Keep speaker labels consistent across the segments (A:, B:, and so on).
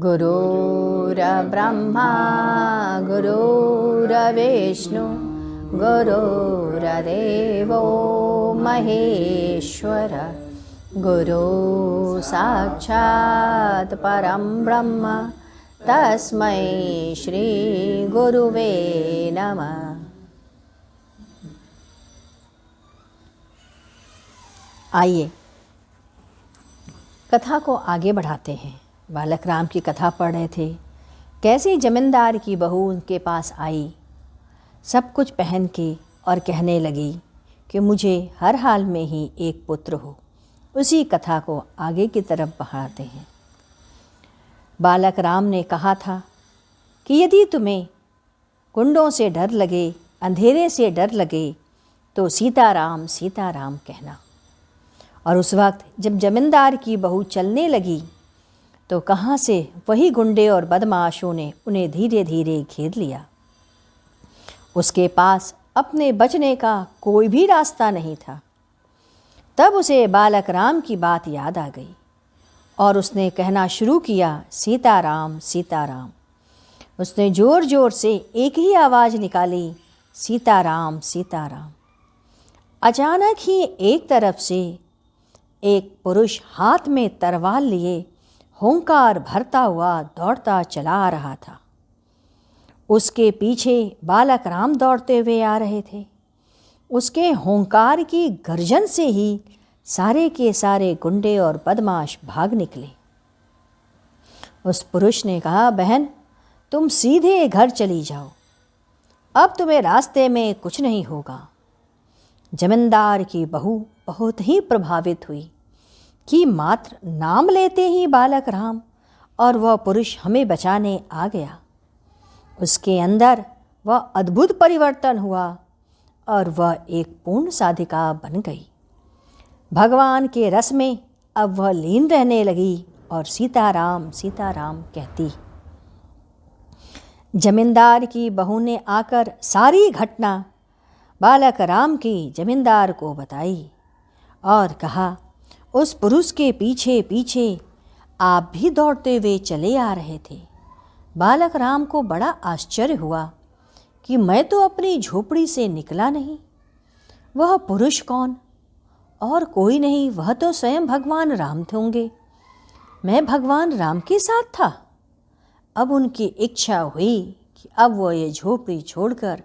A: गुरुर्ब्रह्मा गुरुर्विष्णु गुरुर्देवो महेश्वर गुरु साक्षात् परं ब्रह्म तस्मै श्री गुरुवे नमः। आइए कथा को आगे बढ़ाते हैं। बालक राम की कथा पढ़ रहे थे। कैसे जमींदार की बहू उनके पास आई, सब कुछ पहन के और कहने लगी कि मुझे हर हाल में ही एक पुत्र हो। उसी कथा को आगे की तरफ बढ़ाते हैं। बालक राम ने कहा था कि यदि तुम्हें गुंडों से डर लगे, अंधेरे से डर लगे तो सीताराम सीताराम कहना। और उस वक्त जब जमींदार की बहू चलने लगी तो कहाँ से वही गुंडे और बदमाशों ने उन्हें धीरे धीरे घेर लिया। उसके पास अपने बचने का कोई भी रास्ता नहीं था। तब उसे बालक राम की बात याद आ गई और उसने कहना शुरू किया, सीताराम सीताराम। उसने ज़ोर ज़ोर से एक ही आवाज़ निकाली, सीताराम सीताराम। अचानक ही एक तरफ से एक पुरुष हाथ में तलवार लिए हुंकार भरता हुआ दौड़ता चला आ रहा था। उसके पीछे बालक राम दौड़ते हुए आ रहे थे। उसके हुंकार की गर्जन से ही सारे के सारे गुंडे और बदमाश भाग निकले। उस पुरुष ने कहा, बहन तुम सीधे घर चली जाओ, अब तुम्हें रास्ते में कुछ नहीं होगा। जमींदार की बहू बहुत ही प्रभावित हुई कि मात्र नाम लेते ही बालक राम और वह पुरुष हमें बचाने आ गया। उसके अंदर वह अद्भुत परिवर्तन हुआ और वह एक पूर्ण साधिका बन गई। भगवान के रस में अब वह लीन रहने लगी और सीताराम सीताराम कहती। जमींदार की बहू ने आकर सारी घटना बालक राम की जमींदार को बताई और कहा, उस पुरुष के पीछे पीछे आप भी दौड़ते हुए चले आ रहे थे। बालक राम को बड़ा आश्चर्य हुआ कि मैं तो अपनी झोपड़ी से निकला नहीं, वह पुरुष कौन? और कोई नहीं, वह तो स्वयं भगवान राम होंगे। मैं भगवान राम के साथ था। अब उनकी इच्छा हुई कि अब वह ये झोपड़ी छोड़कर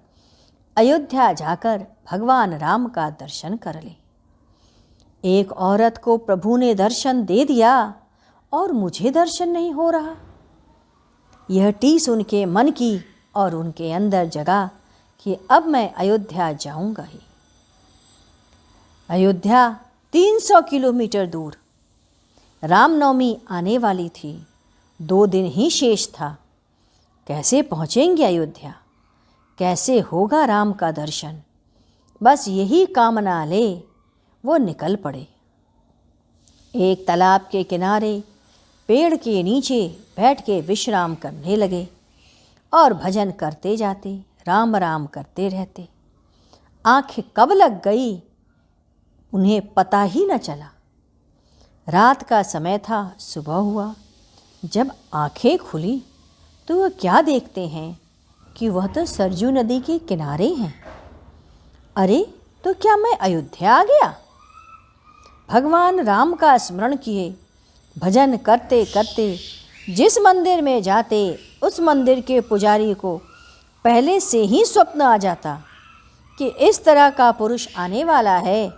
A: अयोध्या जाकर भगवान राम का दर्शन कर ले। एक औरत को प्रभु ने दर्शन दे दिया और मुझे दर्शन नहीं हो रहा। यह टीस उनके मन की और उनके अंदर जगा कि अब मैं अयोध्या जाऊंगा ही। अयोध्या 300 किलोमीटर दूर। रामनवमी आने वाली थी, 2 दिन ही शेष था। कैसे पहुँचेंगे अयोध्या? कैसे होगा राम का दर्शन? बस यही कामना ले वो निकल पड़े। एक तालाब के किनारे पेड़ के नीचे बैठ के विश्राम करने लगे और भजन करते जाते, राम राम करते रहते। आंखें कब लग गई उन्हें पता ही न चला। रात का समय था, सुबह हुआ। जब आंखें खुली तो वह क्या देखते हैं कि वह तो सरजू नदी के किनारे हैं। अरे, तो क्या मैं अयोध्या आ गया? भगवान राम का स्मरण किए, भजन करते करते जिस मंदिर में जाते उस मंदिर के पुजारी को पहले से ही स्वप्न आ जाता कि इस तरह का पुरुष आने वाला है,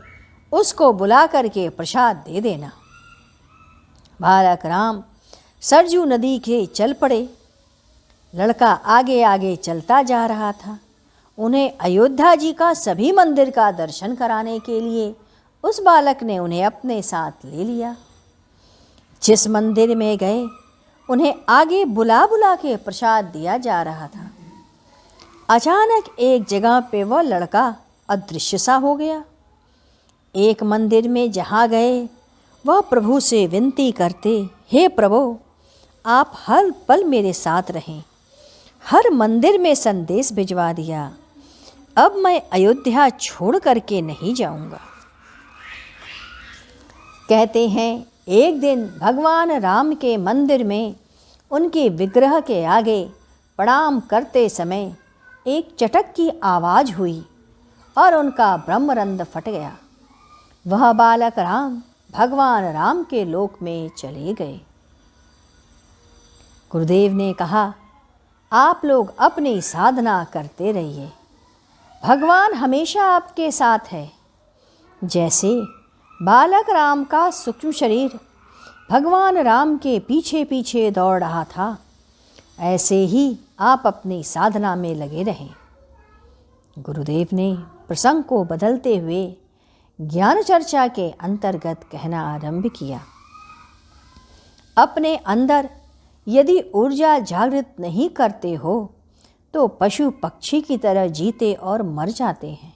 A: उसको बुला करके प्रसाद दे देना। बालक राम सरजू नदी के चल पड़े। लड़का आगे आगे चलता जा रहा था। उन्हें अयोध्या जी का सभी मंदिर का दर्शन कराने के लिए उस बालक ने उन्हें अपने साथ ले लिया। जिस मंदिर में गए उन्हें आगे बुला बुला के प्रसाद दिया जा रहा था। अचानक एक जगह पे वह लड़का अदृश्य सा हो गया। एक मंदिर में जहाँ गए वह प्रभु से विनती करते, हे प्रभु आप हर पल मेरे साथ रहें। हर मंदिर में संदेश भिजवा दिया, अब मैं अयोध्या छोड़ करके नहीं जाऊंगा। कहते हैं एक दिन भगवान राम के मंदिर में उनके विग्रह के आगे प्रणाम करते समय एक चटक की आवाज़ हुई और उनका ब्रह्मरंध्र फट गया। वह बालक राम भगवान राम के लोक में चले गए। गुरुदेव ने कहा, आप लोग अपनी साधना करते रहिए, भगवान हमेशा आपके साथ है। जैसे बालक राम का सूक्ष्म शरीर भगवान राम के पीछे पीछे दौड़ रहा था, ऐसे ही आप अपनी साधना में लगे रहें। गुरुदेव ने प्रसंग को बदलते हुए ज्ञान चर्चा के अंतर्गत कहना आरंभ किया। अपने अंदर यदि ऊर्जा जागृत नहीं करते हो तो पशु पक्षी की तरह जीते और मर जाते हैं।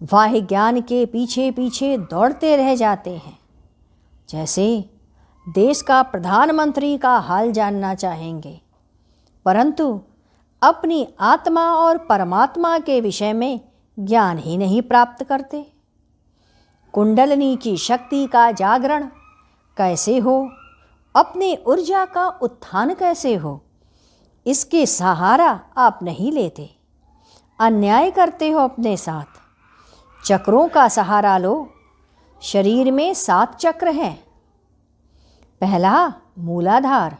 A: वाह्य ज्ञान के पीछे पीछे दौड़ते रह जाते हैं। जैसे देश का प्रधानमंत्री का हाल जानना चाहेंगे, परंतु अपनी आत्मा और परमात्मा के विषय में ज्ञान ही नहीं प्राप्त करते। कुंडलिनी की शक्ति का जागरण कैसे हो, अपनी ऊर्जा का उत्थान कैसे हो, इसके सहारा आप नहीं लेते। अन्याय करते हो अपने साथ। चक्रों का सहारा लो। शरीर में 7 चक्र हैं। पहला मूलाधार।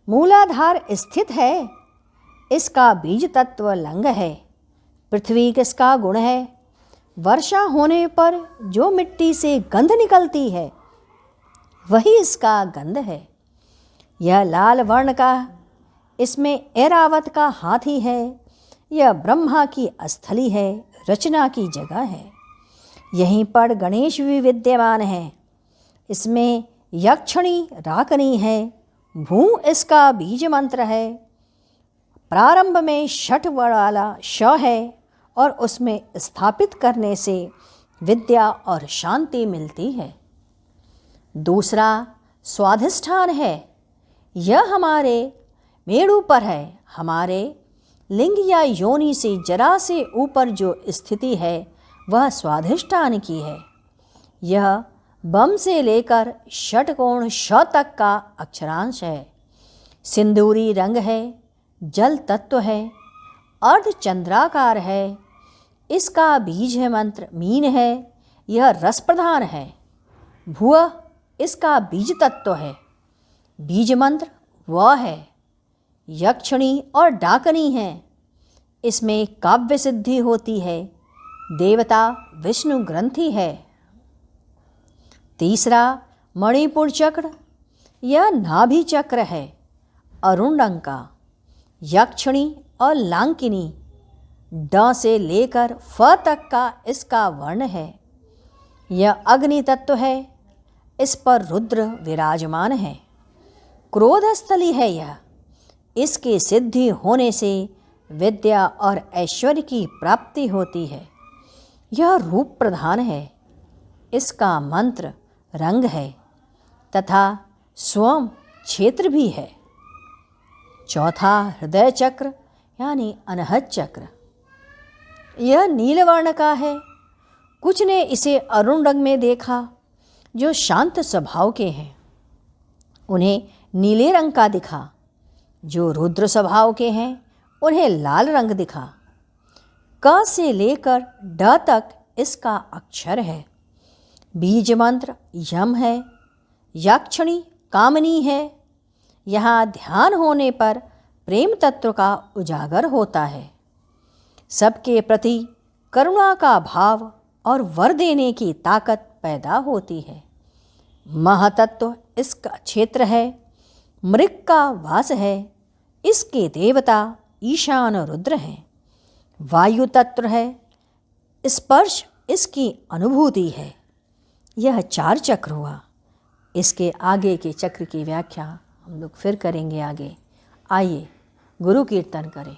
A: मूलाधार स्थित है, इसका बीज तत्व लंग है। पृथ्वी किसका गुण है? वर्षा होने पर जो मिट्टी से गंध निकलती है वही इसका गंध है। यह लाल वर्ण का, इसमें ऐरावत का हाथी है। यह ब्रह्मा की स्थली है, रचना की जगह है। यहीं पर गणेश भी विद्यमान है। इसमें यक्षिणी राकनी है। भू इसका बीज मंत्र है। प्रारंभ में षठ वाला श है और उसमें स्थापित करने से विद्या और शांति मिलती है। दूसरा स्वाधिष्ठान है। यह हमारे मेरु पर है। हमारे लिंग या योनि से जरा से ऊपर जो स्थिति है वह स्वाधिष्ठान की है। यह बम से लेकर षटकोण श तक का अक्षरांश है। सिंदूरी रंग है। जल तत्व है। अर्धचंद्राकार है। इसका बीज मंत्र मीन है। यह रस प्रधान है। भुव इसका बीज तत्व है। बीज मंत्र व है। यक्षिणी और डाकनी है। इसमें काव्य सिद्धि होती है। देवता विष्णु ग्रंथि है। तीसरा मणिपुर चक्र। यह नाभि चक्र है, अरुण रंग का। यक्षिणी और लांकिनी ड से लेकर फ तक का इसका वर्ण है। यह अग्नि तत्व है। इस पर रुद्र विराजमान है। क्रोध स्थली है यह। इसकी सिद्धि होने से विद्या और ऐश्वर्य की प्राप्ति होती है। यह रूप प्रधान है। इसका मंत्र रंग है तथा स्वम क्षेत्र भी है। चौथा हृदय चक्र यानी अनहद चक्र। यह नीलवर्ण का है। कुछ ने इसे अरुण रंग में देखा। जो शांत स्वभाव के हैं उन्हें नीले रंग का दिखा। जो रुद्र स्वभाव के हैं उन्हें लाल रंग दिखा। क से लेकर ड तक इसका अक्षर है। बीज मंत्र यम है। यक्षिणी कामनी है। यहाँ ध्यान होने पर प्रेम तत्व का उजागर होता है। सबके प्रति करुणा का भाव और वर देने की ताकत पैदा होती है। महातत्व इसका क्षेत्र है। मृग का वास है। इसके देवता ईशान रुद्र हैं। वायु तत्व है। स्पर्श इसकी अनुभूति है। यह 4 चक्र हुआ। इसके आगे के चक्र की व्याख्या हम लोग फिर करेंगे आगे। आइए गुरु कीर्तन करें।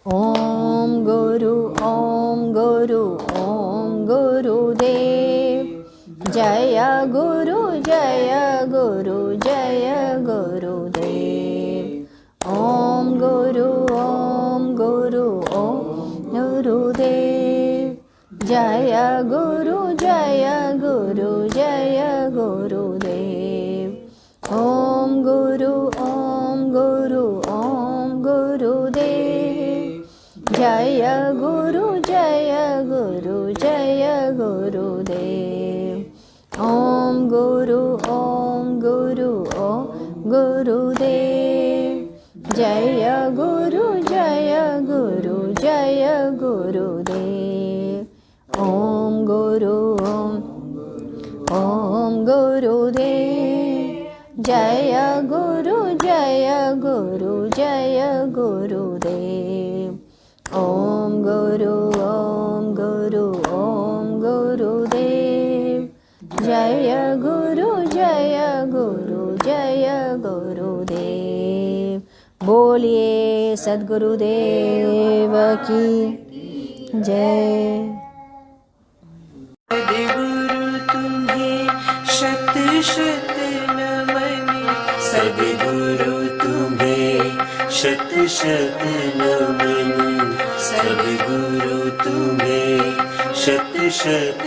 A: ओम गुरु गुरुदेव जय गुरु जय गुरु जय गुरुदेव। ओम गुरु गुरुदेव जय गुरु जय गुरु जय गुरुदेव। ओम गुरुदेव। ओम गुरु गुरुदेव। जय गुरु जय गुरु जय गुरुदेव। ओम गुरु ओम गुरुदेव। जय गुरु जय गुरु जय गुरुदेव। ओम गुरु ओम गुरुदेव। जय गुरु जय गुरु जय गुरुदेव। बोलिए सद्गुरुदेव की जय।
B: सद्गुरु तुम्हें शत शत नमन। सद्गुरु तुम्हें शत शत नमन। सद्गुरु तुम्हें शत शत